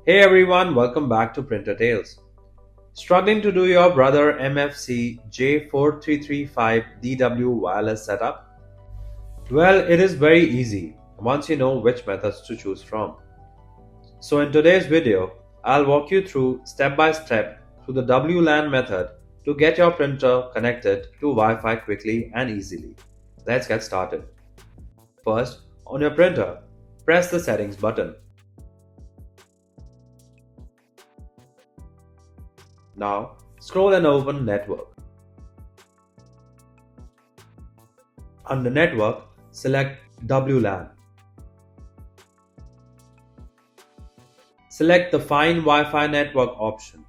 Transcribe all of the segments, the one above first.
Hey everyone, welcome back to Printer Tales. Struggling to do your Brother MFC-J4335DW wireless setup? Well, it is very easy once you know which methods to choose from. So in today's video, I'll walk you through step by step through the WLAN method to get your printer connected to Wi-Fi quickly and easily. Let's get started. First, on your printer, press the settings button. Now, scroll and open Network. Under Network, select WLAN. Select the Find Wi-Fi Network option.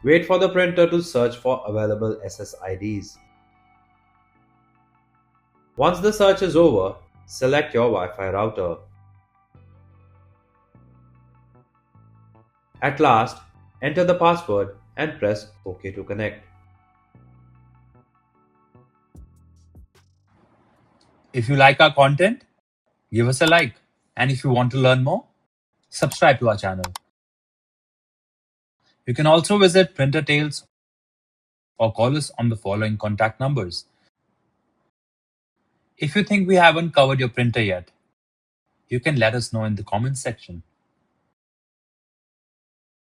Wait for the printer to search for available SSIDs. Once the search is over, select your Wi-Fi router. At last, enter the password and press OK to connect. If you like our content, give us a like. And if you want to learn more, subscribe to our channel. You can also visit Printer Tales or call us on the following contact numbers. If you think we haven't covered your printer yet, you can let us know in the comments section.